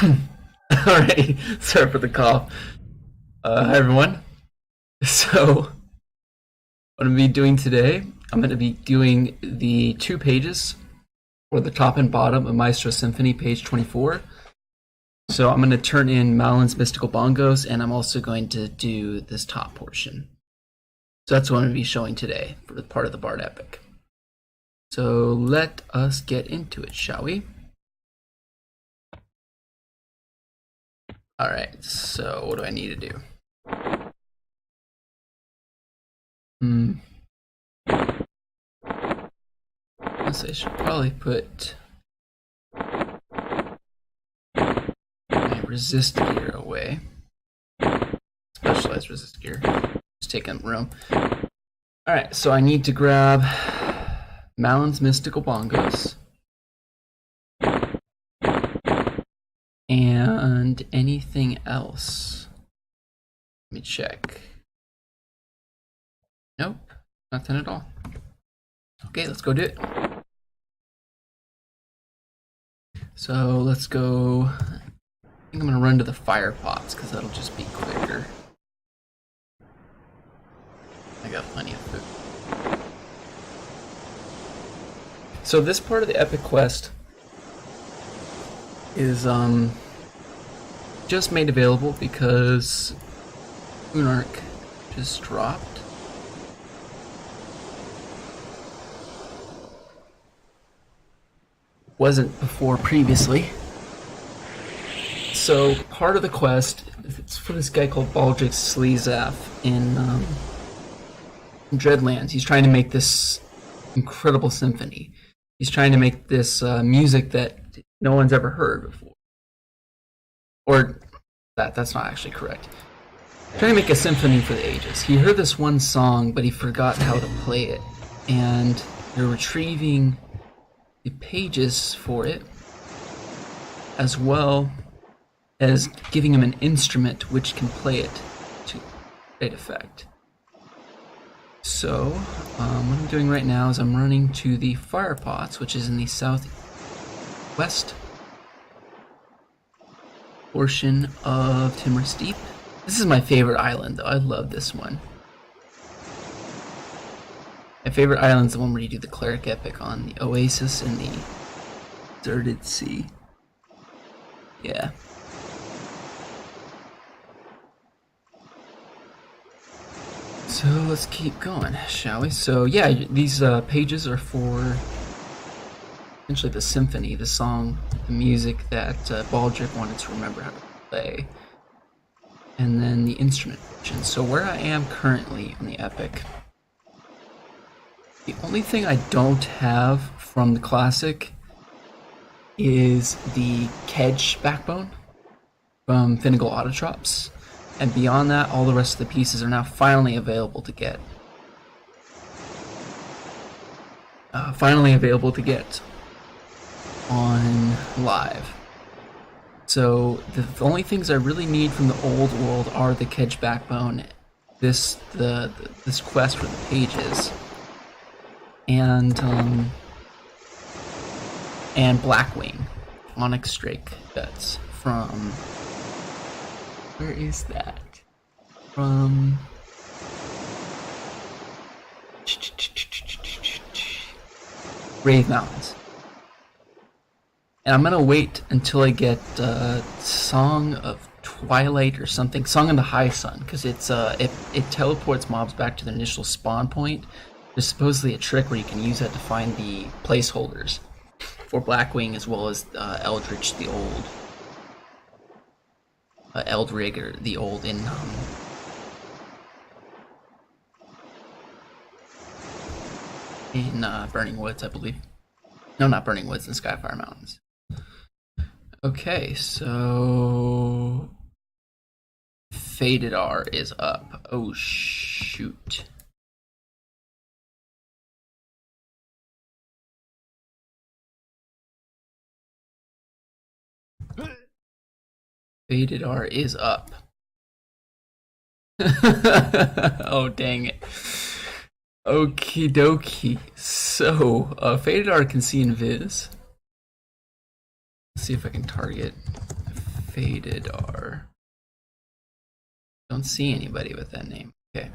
Alright, sorry for the cough. Hi everyone. So, what I'm going to be doing today, I'm going to be doing the 2 pages, or the top and bottom of Maestro Symphony, page 24. So I'm going to turn in Malin's Mystical Bongos, and I'm also going to do this top portion. So that's what I'm going to be showing today for the part of the Bard Epic. So let us get into it, shall we? Alright, so what do I need to do? I should probably put my resist gear away. Specialized resist gear. Just taking room. Alright, so I need to grab Malin's Mystical Bongos. And anything else. Let me check. Nope, nothing at all. Okay, let's go do it. So let's go. I think I'm gonna run to the fire pots because that'll just be quicker. I got plenty of food. So this part of the epic quest is just made available because Unark just dropped. Wasn't before previously. So part of the quest, it's for this guy called Baldric Sleazaf in Dreadlands. He's trying to make this incredible symphony. He's trying to make this music that no one's ever heard before. Or that's not actually correct. He's trying to make a symphony for the ages. He heard this one song, but he forgot how to play it. And you're retrieving the pages for it, as well as giving him an instrument which can play it to great effect. So, what I'm doing right now is I'm running to the fire pots, which is in the southwest portion of Timorous Deep. This is my favorite island, though. I love this one. My favorite island is the one where you do the cleric epic on the oasis in the deserted sea. Yeah. So let's keep going, shall we? So yeah, these pages are for essentially the symphony, the song, the music that Baldric wanted to remember how to play. And then the instrument portion. So where I am currently in the epic, the only thing I don't have from the classic is the Kedge backbone from Finnegal Autotrops. And beyond that, all the rest of the pieces are now finally available to get. On live. So the only things I really need from the old world are the Kedge backbone, this quest for the pages, and Blackwing, Onyx Drake. That's from, where is that? From Rave Mountains. And I'm gonna wait until I get Song of Twilight or something, Song of the High Sun, because it teleports mobs back to their initial spawn point. There's supposedly a trick where you can use that to find the placeholders for Blackwing, as well as Eldritch the Old, Eldrig, or the Old in Burning Woods, I believe. No, not Burning Woods, in Skyfire Mountains. Okay, so Faded R is up. Oh shoot. Faded R is up. Oh, dang it. Okie dokie. So, Faded R can see invis. Let's see if I can target Faded R. Don't see anybody with that name. Okay.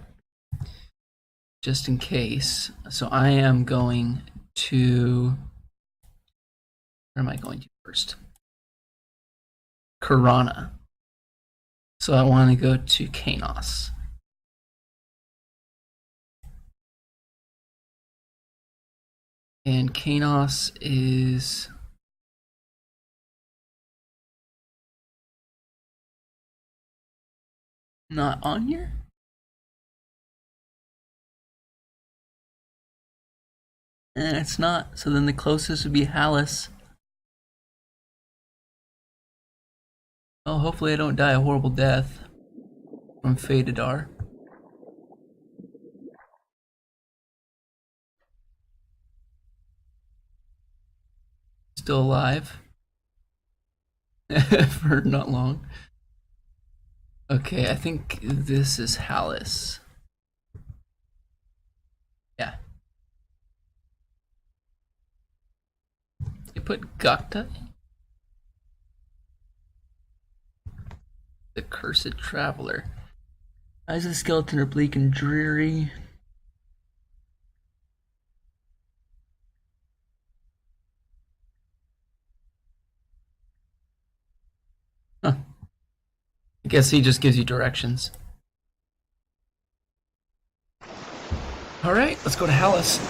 Just in case. So I am going to. Where am I going to first? Karana. So I want to go to Kanos. And Kanos is not on here? And it's not. So then the closest would be Hallis. Oh, hopefully I don't die a horrible death from Faded R. Still alive. For not long. Okay, I think this is Hallis. Yeah. You put Gokta? The Cursed Traveler. Eyes of the skeleton are bleak and dreary. Huh. I guess he just gives you directions. Alright, let's go to Hallis.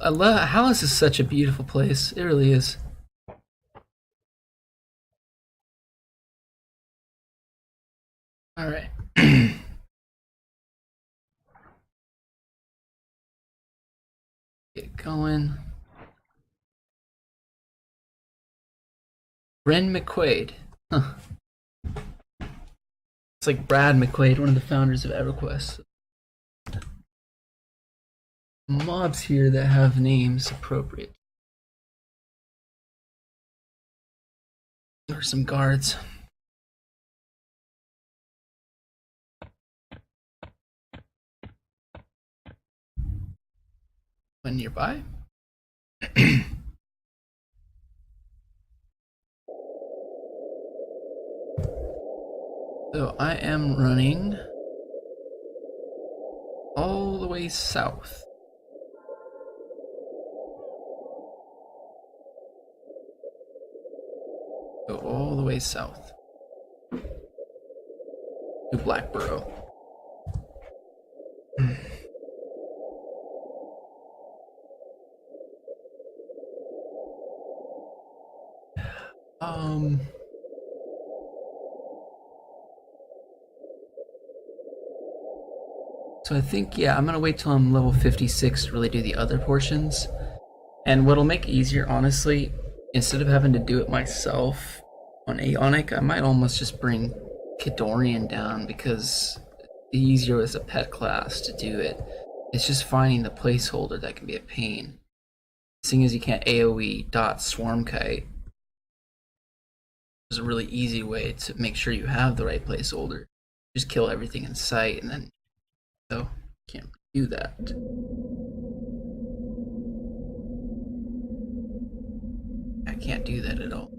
I love Hallis is such a beautiful place. It really is. All right. Get going. Bren McQuaid. Huh. It's like Brad McQuaid, one of the founders of Everquest. Mobs here that have names appropriate. There are some guards. One nearby. So I am running all the way south. Go all the way south to Blackborough. So I think, yeah, I'm gonna wait till I'm level 56 to really do the other portions. And what'll make it easier, honestly, instead of having to do it myself on Aeonic, I might almost just bring Kidorian down, because the easier as a pet class to do it. It's just finding the placeholder that can be a pain. Seeing as you can't AoE dot swarm kite, there's a really easy way to make sure you have the right placeholder. Just kill everything in sight, and then so can't do that. I can't do that at all.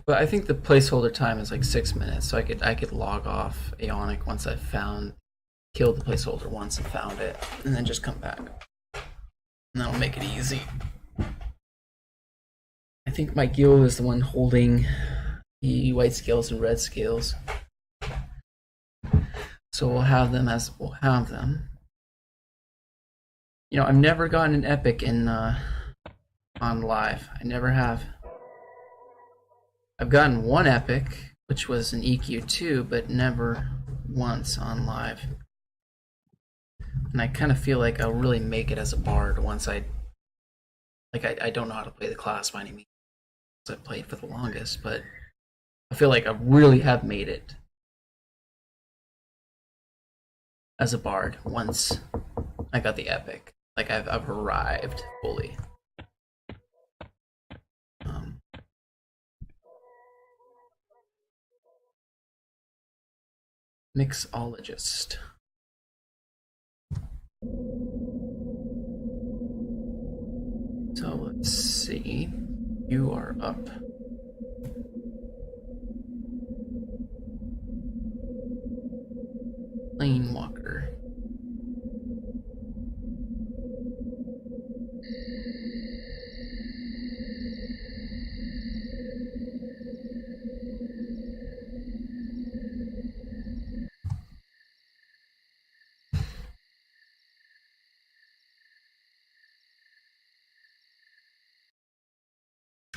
But I think the placeholder time is like 6 minutes, so I could log off Aeonic once I killed the placeholder once and found it, and then just come back. And that'll make it easy. I think my guild is the one holding the white scales and red scales, so we'll have them as we'll have them. You know, I've never gotten an epic in on live. I never have. I've gotten one epic, which was an EQ2, but never once on live. And I kind of feel like I'll really make it as a bard once I don't know how to play the class by any means. I've played for the longest, but I feel like I really have made it as a bard once I got the epic. Like I've arrived fully. Mixologist. So let's see. You are up. Planewalker.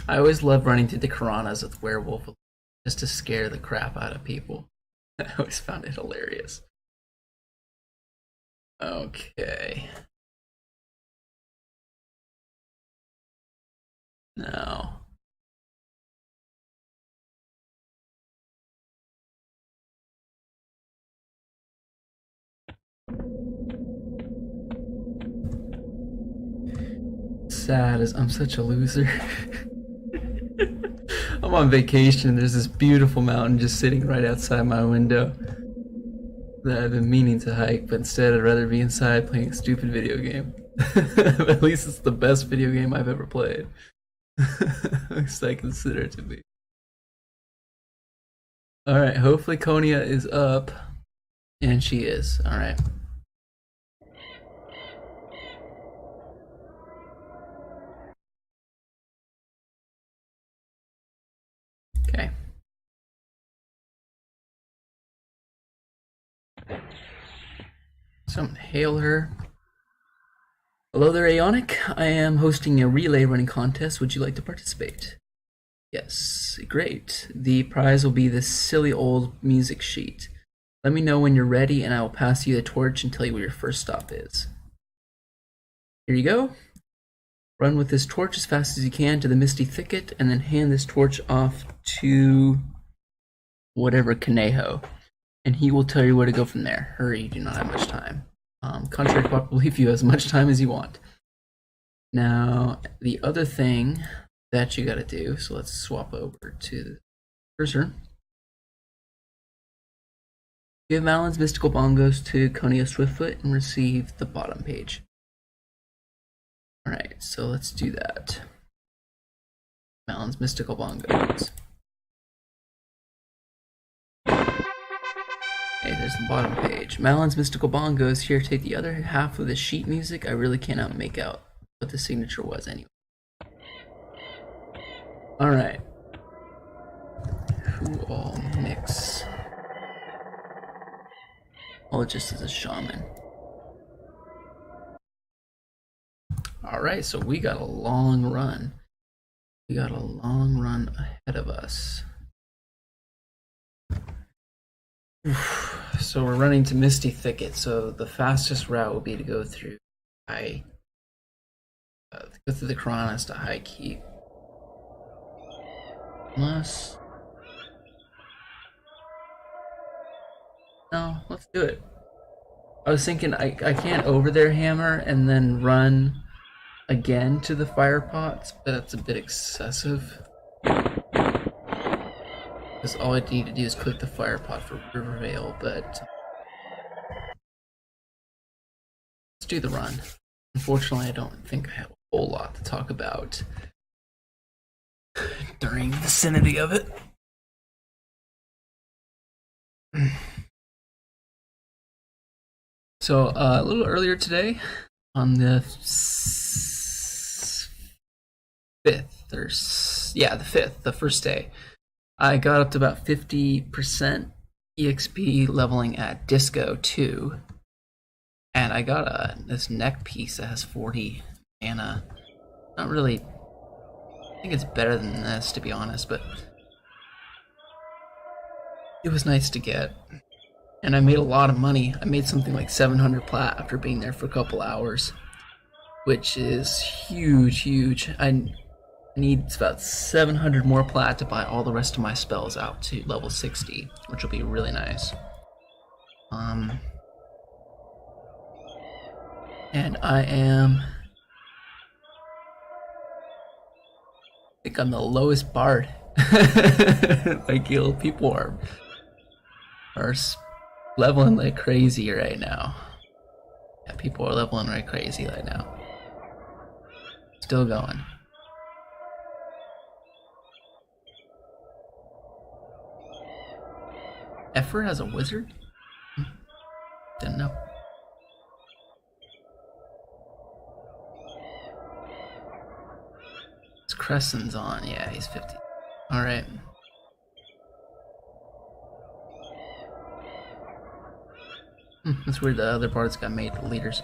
I always love running through the Karanas with werewolf just to scare the crap out of people. I always found it hilarious. Okay. Now. Sad as I'm such a loser. I'm on vacation. There's this beautiful mountain just sitting right outside my window that I've been meaning to hike, but instead I'd rather be inside playing a stupid video game. At least it's the best video game I've ever played. At least I consider it to be. Alright, hopefully Konya is up. And she is. Alright. Okay. So I'm gonna hail her. Hello there, Aeonic. I am hosting a relay running contest. Would you like to participate? Yes, great. The prize will be this silly old music sheet. Let me know when you're ready and I will pass you the torch and tell you where your first stop is. Here you go. Run with this torch as fast as you can to the misty thicket and then hand this torch off to whatever Kaneho. And he will tell you where to go from there. Hurry, you do not have much time. Contrary to popular belief, you have as much time as you want. Now, the other thing that you gotta do, so let's swap over to the cursor. Give Malin's mystical bongos to Konya Swiftfoot and receive the bottom page. Alright, so let's do that. Malin's mystical bongos. Okay, there's the bottom page. Malin's mystical bongos. Here, take the other half of the sheet music. I really cannot make out what the signature was anyway. Alright. Who all mix? Just as a shaman. Alright, so we got a long run. We got a long run ahead of us. So we're running to Misty Thicket, so the fastest route would be to go through the Karanas to High Keep. Unless... No, let's do it. I was thinking I can't over there hammer and then run again to the fire pots, but that's a bit excessive. Because all I need to do is click the fire pot for Rivervale, but let's do the run. Unfortunately, I don't think I have a whole lot to talk about during the vicinity of it. So a little earlier today, on the 5th, the first day, I got up to about 50% EXP leveling at Disco 2, and I got this neck piece that has 40 mana. Not really, I think it's better than this, to be honest, but it was nice to get. And I made a lot of money. I made something like 700 plat after being there for a couple hours, which is huge, huge. I need about 700 more plat to buy all the rest of my spells out to level 60, which will be really nice. And I think I'm the lowest bard. Like, people are leveling like crazy right now. Yeah, people are leveling like crazy right now. Still going. Effer has a wizard? Didn't know. It's Crescent's on. Yeah, he's 50. Alright. That's weird the other bards got made the leaders.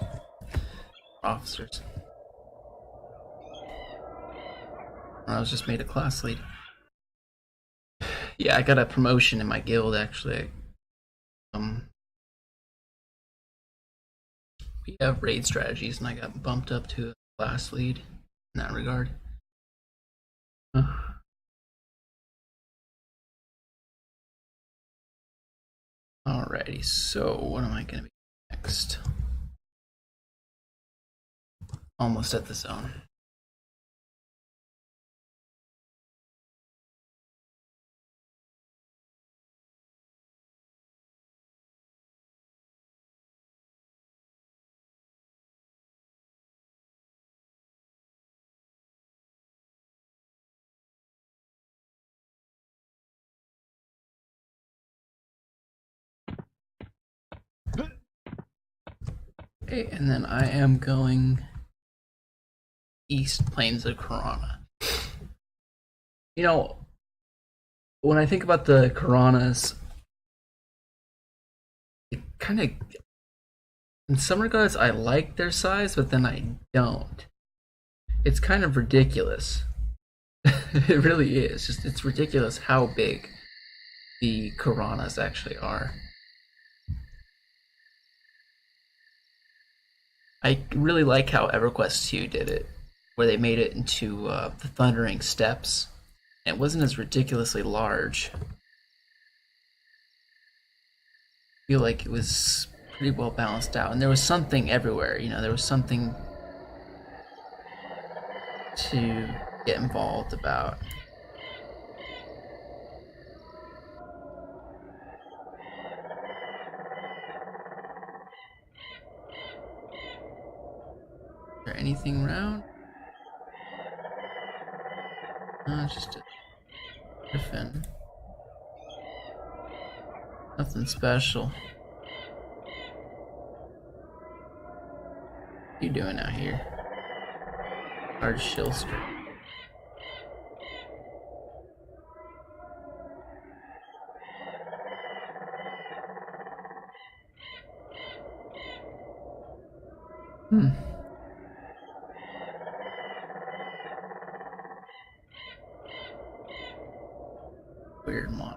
Officers. I was just made a class lead. Yeah, I got a promotion in my guild actually. We have raid strategies and I got bumped up to a class lead in that regard. Alrighty, so what am I gonna be next? Almost at the zone. Okay, and then I am going east plains of Karana. You know, when I think about the Karanas, it kind of, in some regards, I like their size, but then I don't. It's kind of ridiculous. It really is. It's ridiculous how big the Karanas actually are. I really like how Everquest 2 did it, where they made it into the Thundering Steppes. It wasn't as ridiculously large. I feel like it was pretty well balanced out, and there was something everywhere. You know, there was something to get involved about. Is there anything around? No, it's just a griffin. Nothing special. What are you doing out here? Hard Shilster. Weird mod.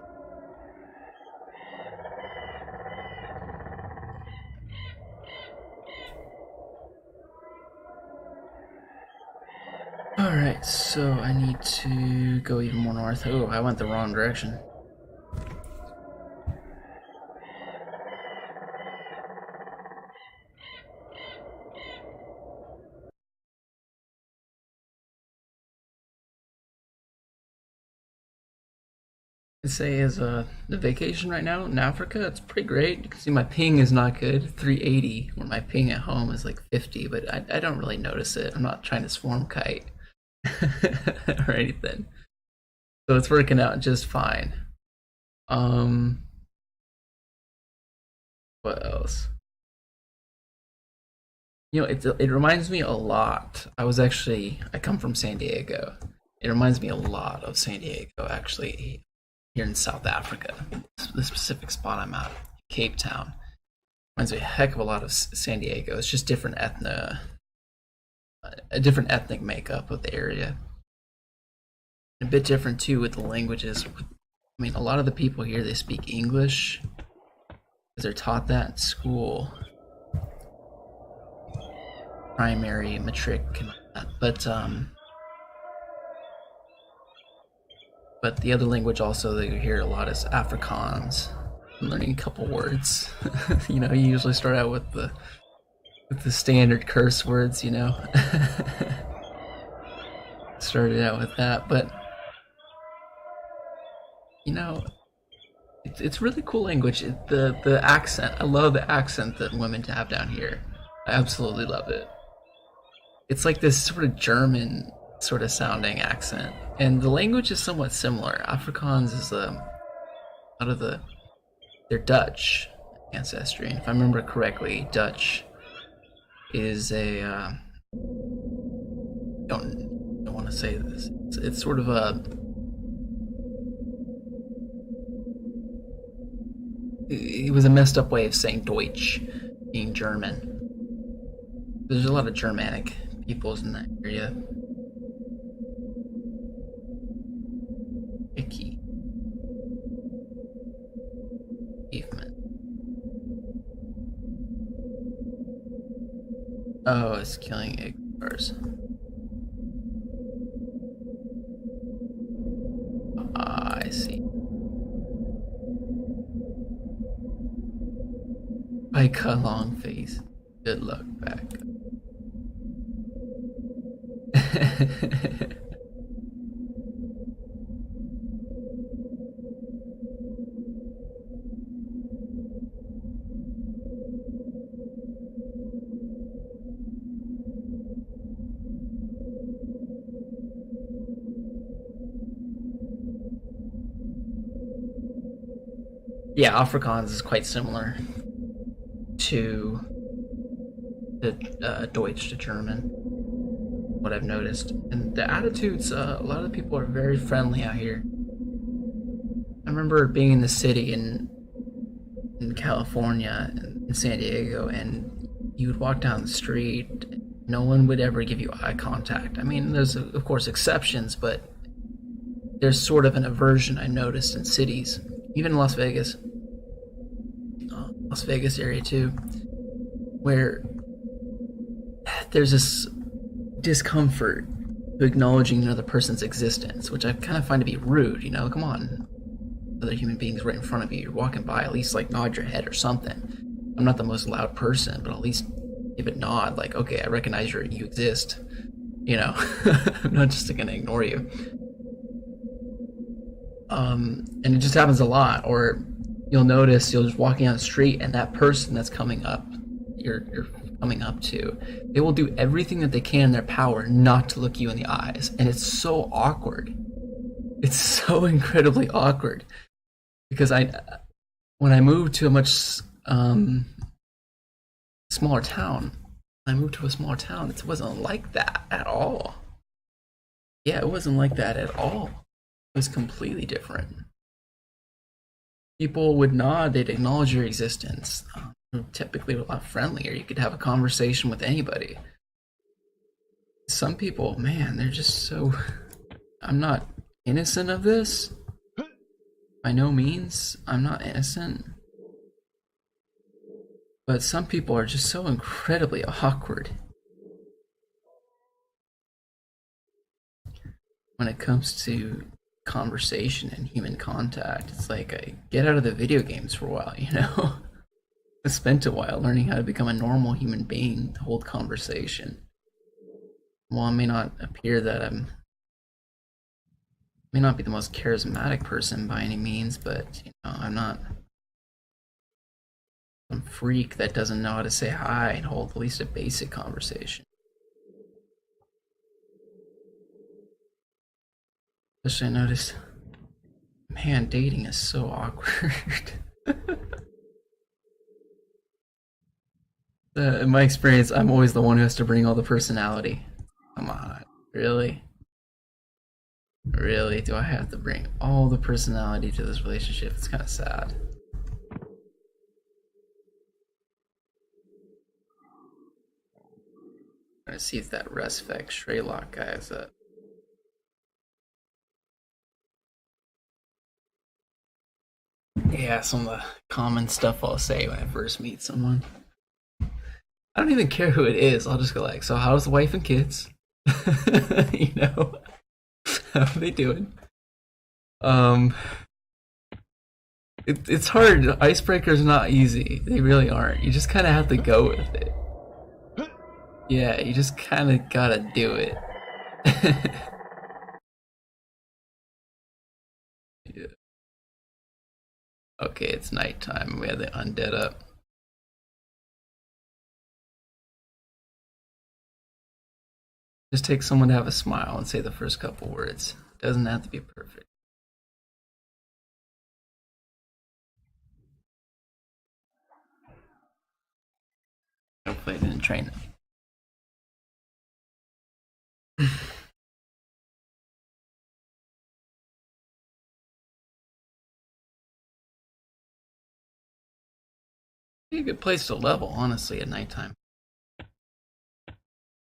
Alright, so I need to go even more north. Oh, I went the wrong direction. I'd say is the vacation right now in Africa, it's pretty great. You can see my ping is not good, 380, where my ping at home is like 50, but I don't really notice it. I'm not trying to swarm kite or anything. So it's working out just fine. What else? You know, it reminds me a lot. I come from San Diego. It reminds me a lot of San Diego, actually, here in South Africa. The specific spot I'm at, Cape Town, reminds me a heck of a lot of San Diego. It's just different a different ethnic makeup of the area. A bit different too with the languages. I mean, a lot of the people here, they speak English, because they're taught that in school, primary, matric, and all that. But the other language also that you hear a lot is Afrikaans. I'm learning a couple words. You know, you usually start out with the standard curse words, you know. Started out with that, but you know, it's really cool language. The accent, I love the accent that women have down here. I absolutely love it. It's like this sort of German sort of sounding accent, and the language is somewhat similar. Afrikaans is out of they're Dutch ancestry, and if I remember correctly, Dutch is a don't want to say this. It's sort of a it was a messed up way of saying Deutsch, being German. There's a lot of Germanic peoples in that area. Icky. Achievement. Oh, it's killing ignores. Ah, I see. Pika long face. Good luck back. Yeah, Afrikaans is quite similar to the Deutsch to German, what I've noticed. And the attitudes, a lot of the people are very friendly out here. I remember being in the city in California, in San Diego, and you would walk down the street, no one would ever give you eye contact. I mean, there's of course exceptions, but there's sort of an aversion I noticed in cities, even in Las Vegas area too, where there's this discomfort to acknowledging another person's existence, which I kind of find to be rude. You know, come on, other human beings right in front of you. You're walking by, at least like nod your head or something. I'm not the most loud person, but at least give a nod, like, okay, I recognize you exist. You know, I'm not just gonna ignore you. And it just happens a lot. Or you'll notice you'll just walking down the street, and that person that's coming up, you're coming up to, they will do everything that they can in their power not to look you in the eyes, and it's so awkward. It's so incredibly awkward, because when I moved to a much smaller town, it wasn't like that at all. Yeah, it wasn't like that at all. It was completely different. People would nod, they'd acknowledge your existence. Typically a lot friendlier. You could have a conversation with anybody. Some people, man, they're just so... I'm not innocent of this. By no means, I'm not innocent. But some people are just so incredibly awkward when it comes to conversation and human contact. It's like, I get out of the video games for a while, you know? I spent a while learning how to become a normal human being to hold conversation. While I may not appear that may not be the most charismatic person by any means, but you know, I'm not some freak that doesn't know how to say hi and hold at least a basic conversation. Especially I noticed, man, dating is so awkward. In my experience, I'm always the one who has to bring all the personality. Come on, really? Really? Do I have to bring all the personality to this relationship? It's kind of sad. I'm gonna see if that Respect Shraylock guy is up. Yeah, some of the common stuff I'll say when I first meet someone. I don't even care who it is. I'll just go like, "So how's the wife and kids? You know, how are they doing?" Um, it's hard. Icebreakers not easy. They really aren't. You just kind of have to go with it. Yeah, you just kind of gotta do it. Yeah. Okay, it's nighttime. We have the undead up. Just take someone to have a smile and say the first couple words. Doesn't have to be perfect. Hopefully I didn't train them. Be a good place to level, honestly, at nighttime.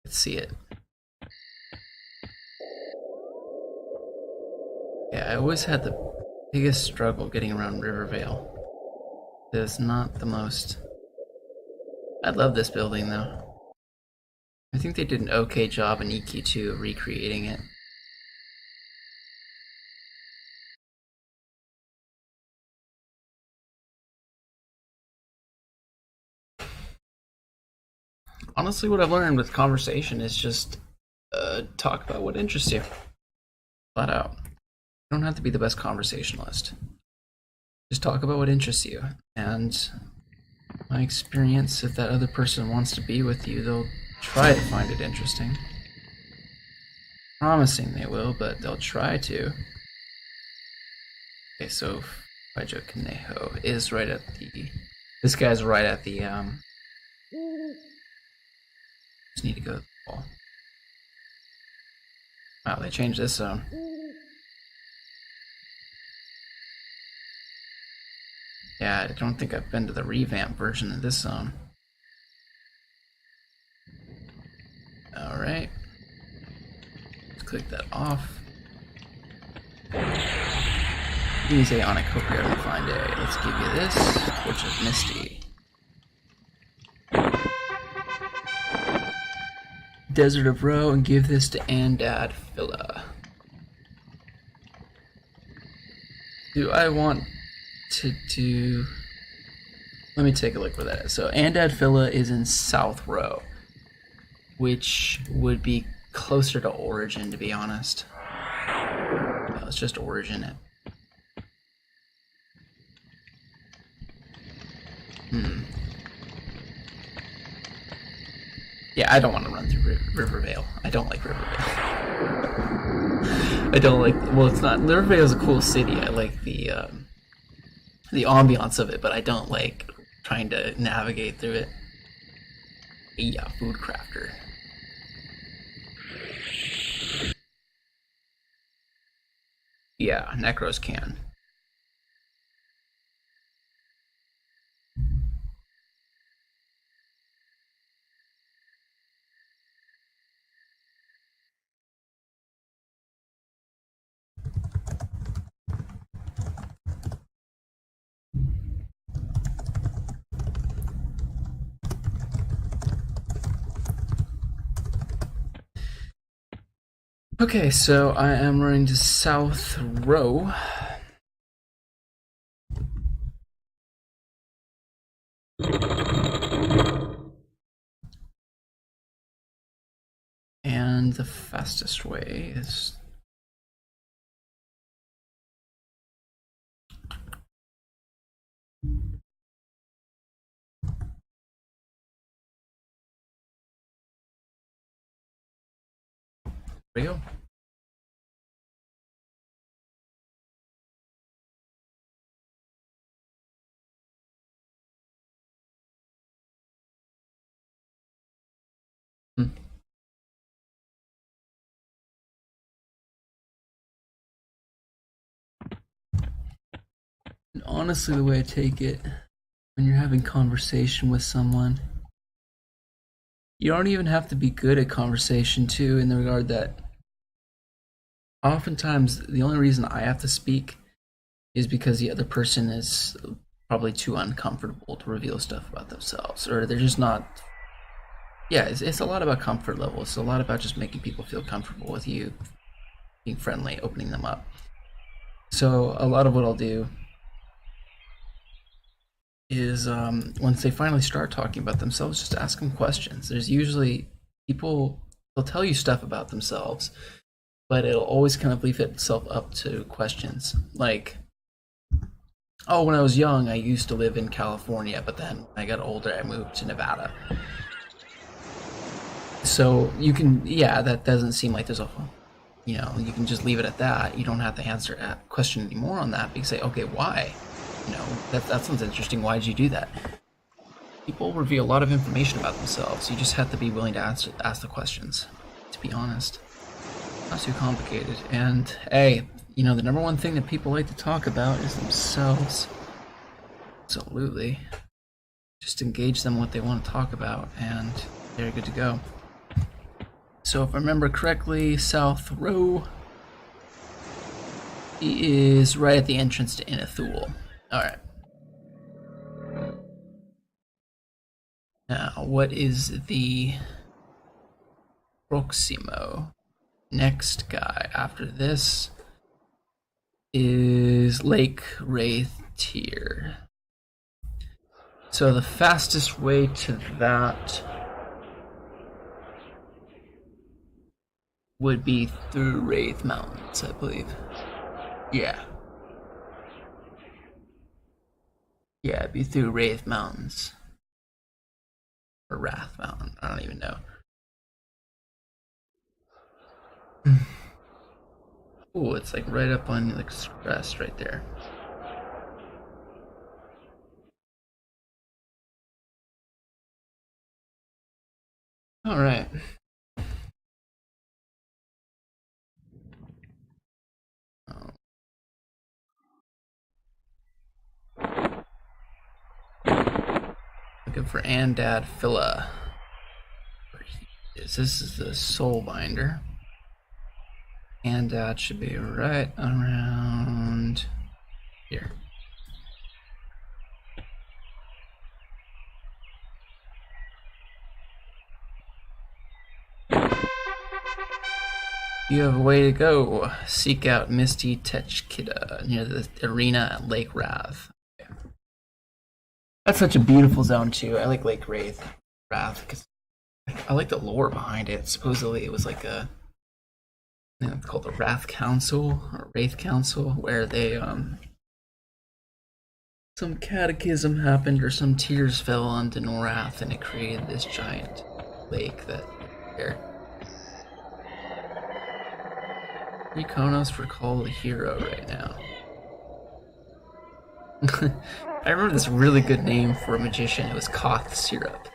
Let's see it. Yeah, I always had the biggest struggle getting around Rivervale. It's not the most. I love this building though. I think they did an okay job in EQ2 of recreating it. Honestly, what I've learned with conversation is just talk about what interests you. Flat out. You don't have to be the best conversationalist. Just talk about what interests you. And my experience, if that other person wants to be with you, they'll try to find it interesting. Promising they will, but they'll try to. Okay, so Baijo Kaneho is right at the. This guy's right at the. Just need to go to the wall. Wow, they changed this zone. Yeah, I don't think I've been to the revamped version of this zone. Alright. Let's click that off. Use Aeonic, hope you're having a fine day. Let's give you this, Torch of Misty. Desert of Roe, and give this to Andad Phila. Do I want to do... Let me take a look where that is. So Andad Phila is in South Row, which would be closer to Origin, to be honest. No, it's just Origin. Yeah, I don't want to run through Rivervale. I don't like Rivervale. I don't like. Well, it's not. Rivervale is a cool city. I like the ambiance of it, but I don't like trying to navigate through it. Yeah, food crafter. Yeah, Necros can. Okay, so I am running to South Row. And the fastest way is... There we go. And honestly, the way I take it, when you're having conversation with someone, you don't even have to be good at conversation too, in the regard that oftentimes the only reason I have to speak is because the other person is probably too uncomfortable to reveal stuff about themselves, or they're just not. Yeah, it's a lot about comfort level. It's a lot about just making people feel comfortable with you, being friendly, opening them up. So a lot of what I'll do is once they finally start talking about themselves, just ask them questions. There's usually people, they'll tell you stuff about themselves, but it'll always kind of leave itself up to questions. Like, oh, when I was young, I used to live in California, but then when I got older, I moved to Nevada. So you can, yeah, that doesn't seem like there's a, you know, you can just leave it at that. You don't have to answer a question anymore on that. But you can say, okay, why? You know, that sounds interesting. Why did you do that? People reveal a lot of information about themselves. You just have to be willing to ask the questions, to be honest. Not too complicated. And hey, you know, the number one thing that people like to talk about is themselves. Absolutely. Just engage them what they want to talk about, and they're good to go. So if I remember correctly, South Row, he is right at the entrance to Inethul. Alright. Now, what is the Proximo? Next guy after this is Lake Wraith Tier. So the fastest way to that would be through Wraith Mountains, I believe. Yeah. Yeah, it'd be through Wraith Mountains. Or Wrath Mountain, I don't even know. Oh, it's like right up on the express right there. Alright. Looking for Andad Phila. This is the Soulbinder. Andad should be right around here. You have a way to go. Seek out Misty Techkida near the arena at Lake Wrath. Okay. That's such a beautiful zone too. I like Lake Wrath because I like the lore behind it. Supposedly it was like a, I think it's called the Wrath Council or Wraith Council, where they some cataclysm happened or some tears fell onto Norath and it created this giant lake that there. Kronos for Call the Hero right now. I remember this really good name for a magician. It was Koth Syrup.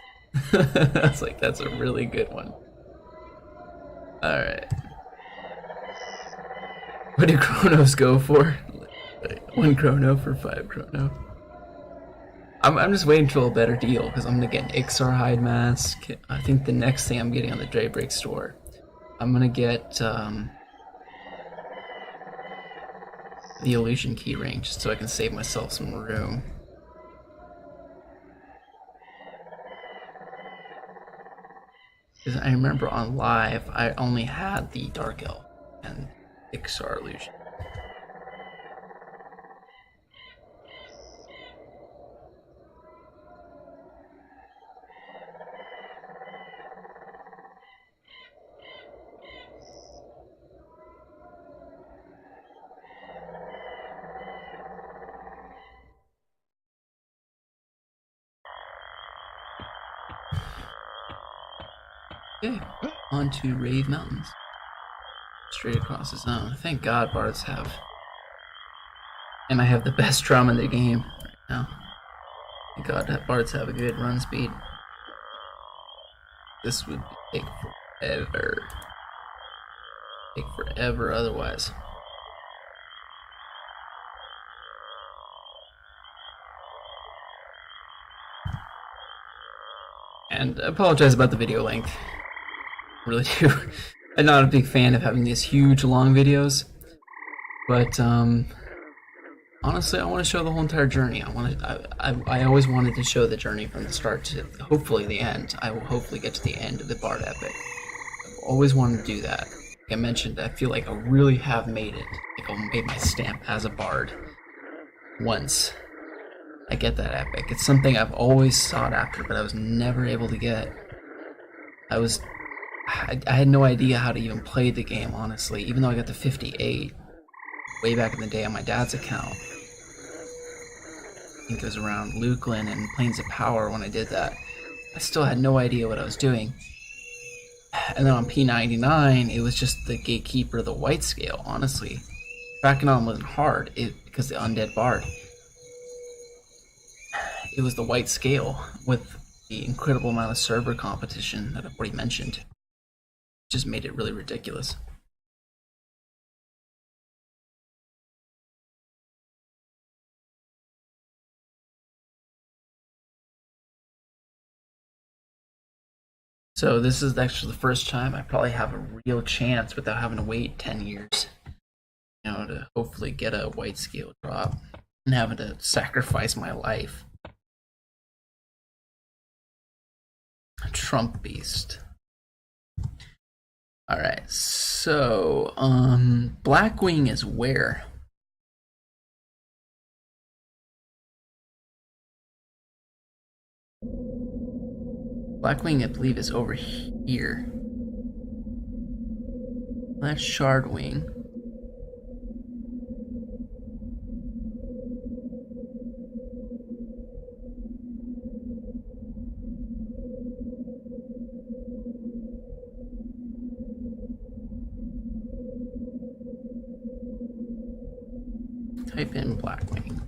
I was like, that's a really good one. Alright. What do Kronos go for? 1 chrono for 5 chrono. I'm just waiting until a better deal because I'm gonna get an Ixar hide mask. I think the next thing I'm getting on the Daybreak store, I'm gonna get the illusion key ring just so I can save myself some room. Because I remember on live I only had the Dark Elf and Ixar illusion. Okay, on to Rave Mountains. Straight across the zone. Thank God bards have. And I have the best drum in the game right now. Thank God that bards have a good run speed. This would take forever. Take forever otherwise. And I apologize about the video length. I really do. I'm not a big fan of having these huge long videos, but Honestly, I want to show the whole entire journey. I always wanted to show the journey from the start to hopefully the end. I will hopefully get to the end of the Bard epic. I've always wanted to do that. Like I mentioned, I feel like I really have made it. Like I made my stamp as a Bard once I get that epic. It's something I've always sought after, but I was never able to get. I had no idea how to even play the game, honestly. Even though I got to 58 way back in the day on my dad's account. I think it was around Luklin and Plains of Power when I did that. I still had no idea what I was doing. And then on P99, it was just the Gatekeeper of the White Scale, honestly. Cracking on wasn't hard, because the Undead Bard. It was the White Scale with the incredible amount of server competition that I've already mentioned. Just made it really ridiculous. So this is actually the first time I probably have a real chance without having to wait 10 years, to hopefully get a white scale drop and having to sacrifice my life. Trump Beast. Alright, so Blackwing is where? Blackwing, I believe, is over here. That's Shardwing. Type in Blackwing.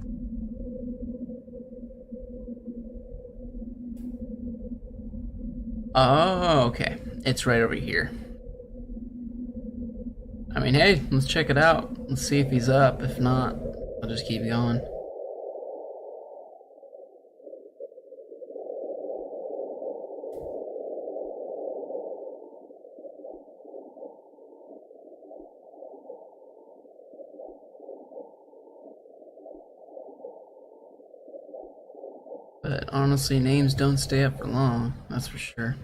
Oh, okay. It's right over here. I mean, hey, let's check it out. Let's see if he's up. If not, I'll just keep going. But honestly, names don't stay up for long, that's for sure.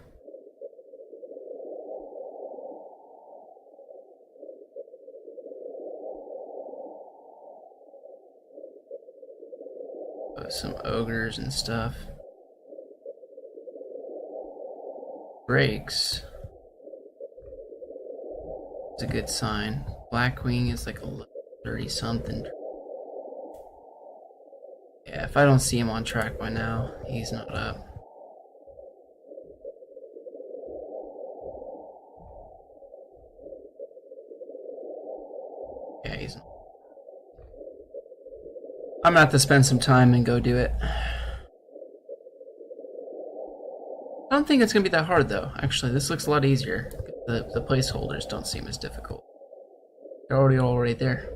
Some ogres and stuff. Breaks. It's a good sign. Blackwing is like a 30 something. Yeah, if I don't see him on track by now, he's not up. Yeah, he's not. I'm gonna have to spend some time and go do it. I don't think it's gonna be that hard though. Actually, this looks a lot easier. The placeholders don't seem as difficult. They're already all right there.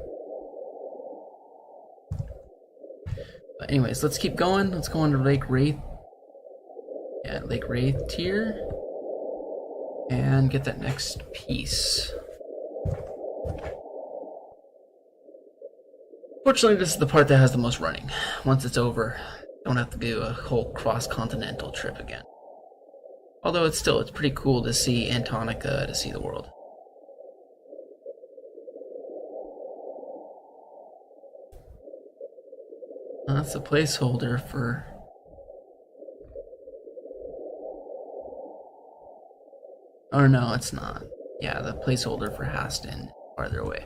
But anyways, let's keep going. Let's go on to Lake Wraith. Yeah, Lake Wraith tier. And get that next piece. Fortunately, this is the part that has the most running. Once it's over, don't have to do a whole cross-continental trip again. Although it's pretty cool to see Antonica, to see the world. That's a placeholder for... Oh no, it's not. Yeah, the placeholder for Haston farther away.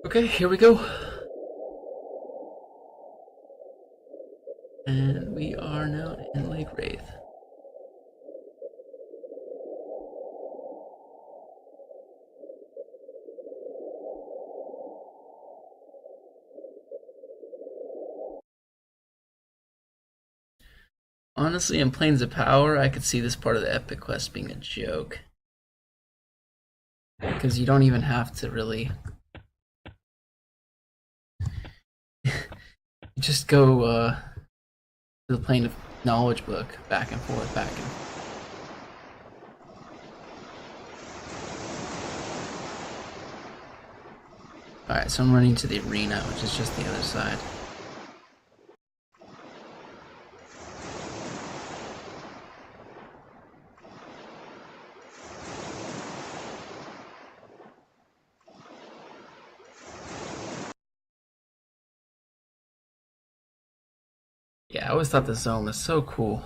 Okay, here we go. And we are now in Lake Wraith. Honestly, in Planes of Power, I could see this part of the Everquest being a joke. Because you don't even have to really... you just go to the Plane of Knowledge book, back and forth, back and forth. Alright, so I'm running to the arena, which is just the other side. Yeah, I always thought the zone was so cool.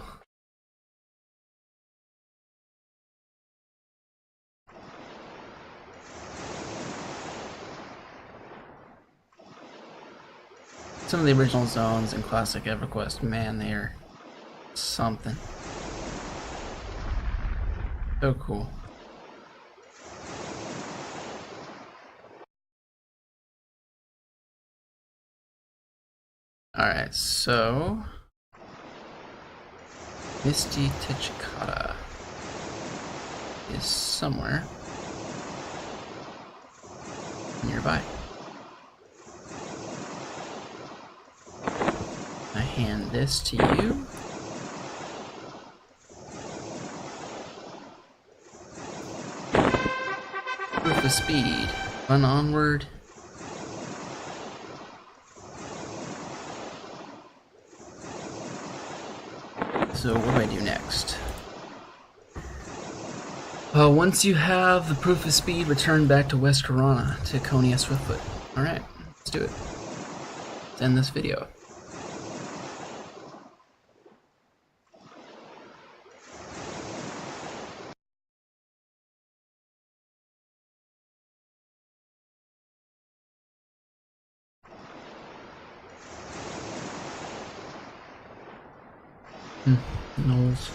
Some of the original zones in classic Everquest, man, they're something. So cool. Alright, so... Misty Tachikata is somewhere nearby. I hand this to you. Proof of speed. Run onward. So what do I do next? Once you have the proof of speed, return back to West Corona to Coney S. Swiftfoot. Alright, let's do it. Let's end this video. Knowles.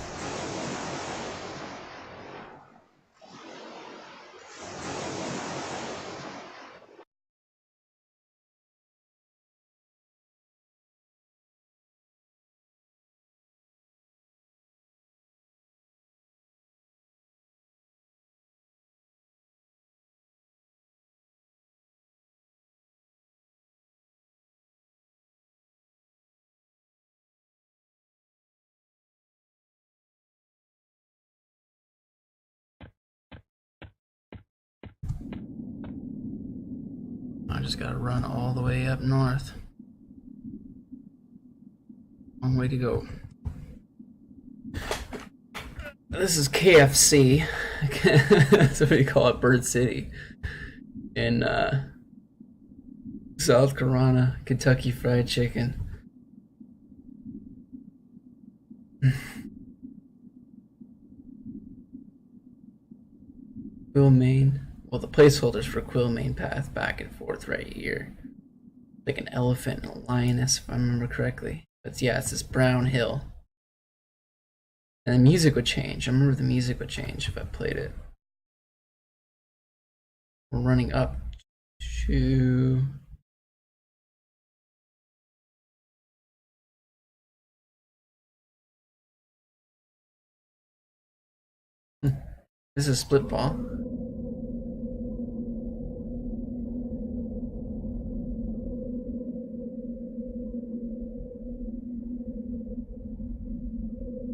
I just gotta run all the way up north. Long way to go. This is KFC. That's what we call it, Bird City. In South Carolina, Kentucky Fried Chicken. Quillmain. Well, the placeholders for Quillmain path back and forth right here. Like an elephant and a lioness, if I remember correctly. But yeah, it's this brown hill. And the music would change. I remember the music would change if I played it. We're running up to... This is split ball.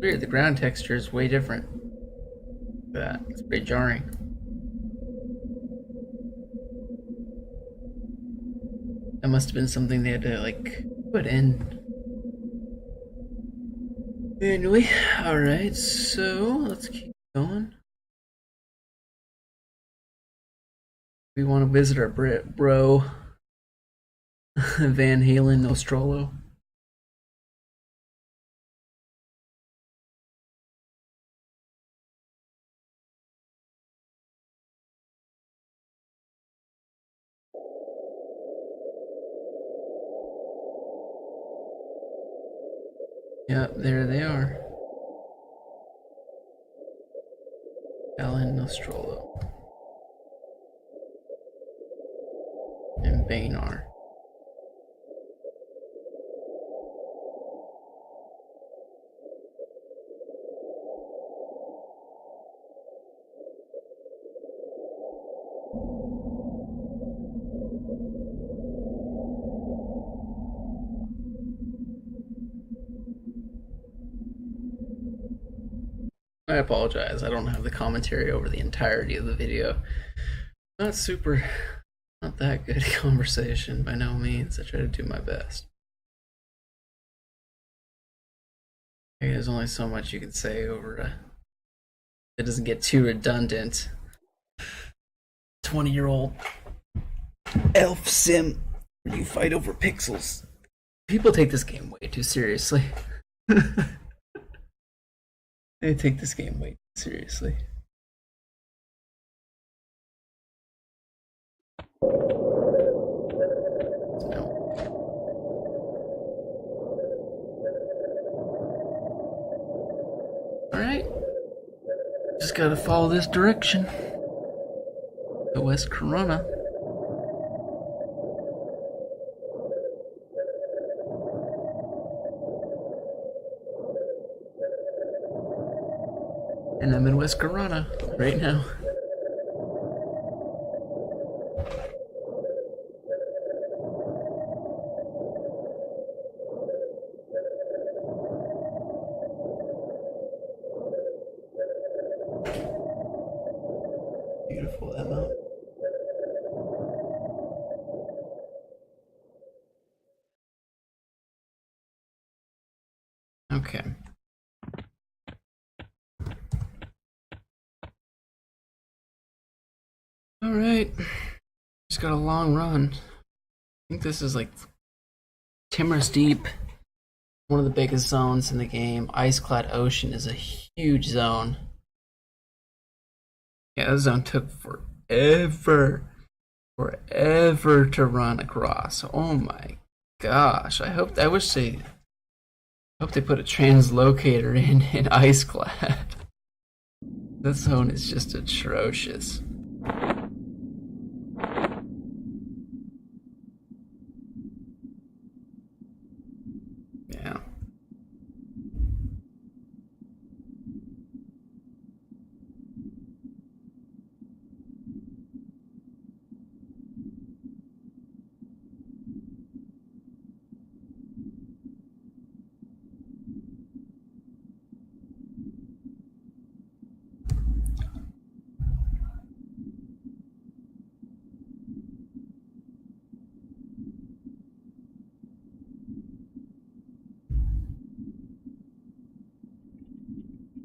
Weird, the ground texture is way different. That it's pretty jarring. That must have been something they had to like put in. Anyway, alright, so let's keep going. We want to visit our bro Van Halen Nostromo. Yep, there they are. Alan Nostromo. And Bainar. I apologize. I don't have the commentary over the entirety of the video. Not super, not that good conversation by no means. I try to do my best. There's only so much you can say over it doesn't get too redundant. 20-year-old elf sim where you fight over pixels. People take this game way too seriously. They take this game way too seriously. Alright. Just gotta follow this direction. The West Corona. And I'm in West Corona right now. Beautiful Emma. Okay. Alright. Just got a long run. I think this is like Timor's Deep, one of the biggest zones in the game. Iceclad Ocean is a huge zone. Yeah, this zone took forever to run across. Oh my gosh. I hope they put a translocator in Iceclad. This zone is just atrocious. Yeah.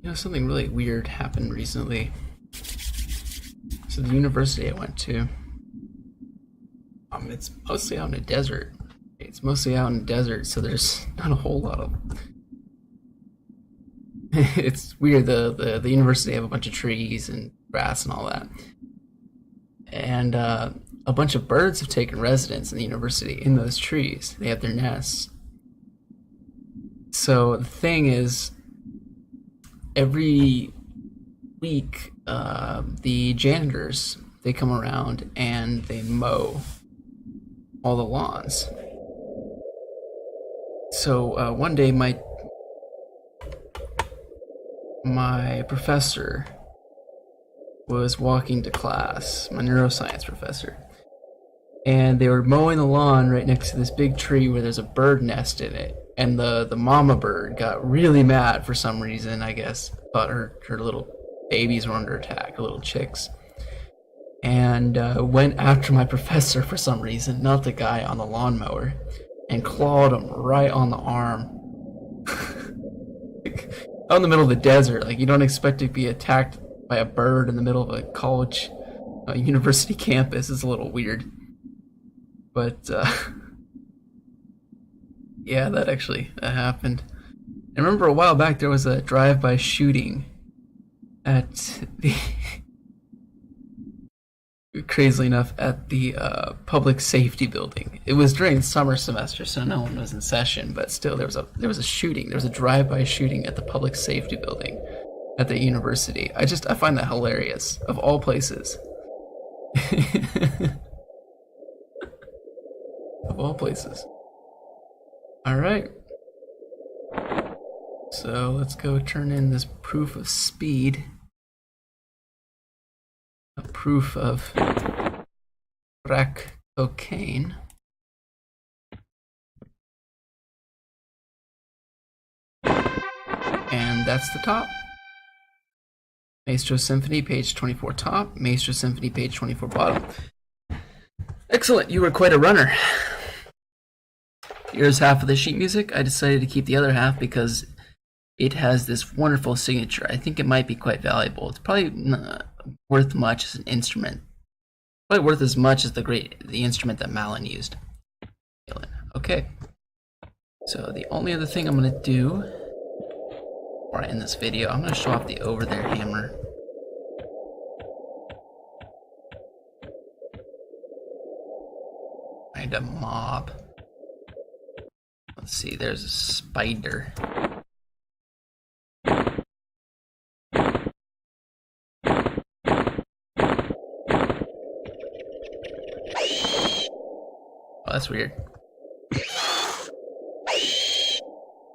You know, something really weird happened recently. So the university I went to, it's mostly out in a desert. So there's not a whole lot of. It's weird. The university have a bunch of trees and grass and all that, and a bunch of birds have taken residence in the university in those trees. They have their nests. So the thing is, every week, the janitors, they come around and they mow all the lawns. So one day my professor was walking to class, my neuroscience professor, and they were mowing the lawn right next to this big tree where there's a bird nest in it. And the mama bird got really mad for some reason, I guess. Thought her little babies were under attack, her little chicks. And went after my professor for some reason, not the guy on the lawnmower, and clawed him right on the arm. Like, out in the middle of the desert, like you don't expect to be attacked by a bird in the middle of a college, university campus. It's a little weird. But, yeah, that actually happened. I remember a while back there was a drive-by shooting at the crazily enough at the public safety building. It was during the summer semester, so no one was in session, but still there was a shooting. There was a drive-by shooting at the public safety building at the university. I find that hilarious, of all places. Of all places. Alright. So let's go turn in this proof of speed. A proof of crack cocaine. And that's the top. Maestro Symphony, page 24 top. Maestro Symphony, page 24 bottom. Excellent, you were quite a runner. Here's half of the sheet music. I decided to keep the other half because it has this wonderful signature. I think it might be quite valuable. It's probably not worth much as an instrument. Probably worth as much as the instrument that Malin used. Okay. So the only other thing I'm gonna do before I end this video, I'm gonna show off the over there hammer. Find a mob. Let's see, there's a spider. Oh, that's weird.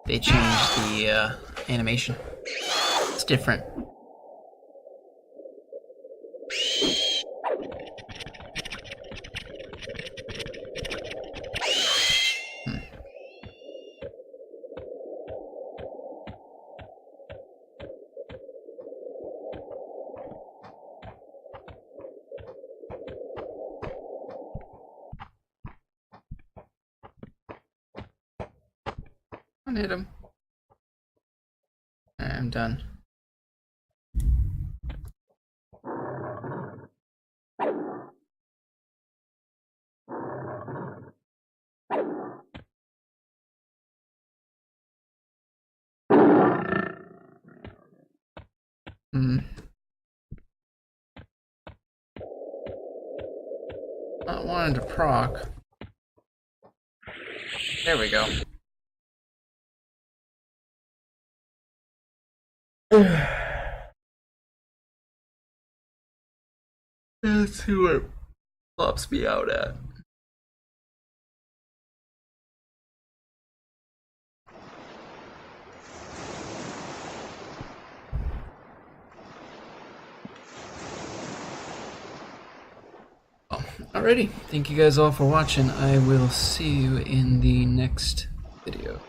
They changed the animation. It's different. Hit him. I'm done. Not wanting to proc. There we go. Let's see what it flops me out at. Alrighty, thank you guys all for watching. I will see you in the next video.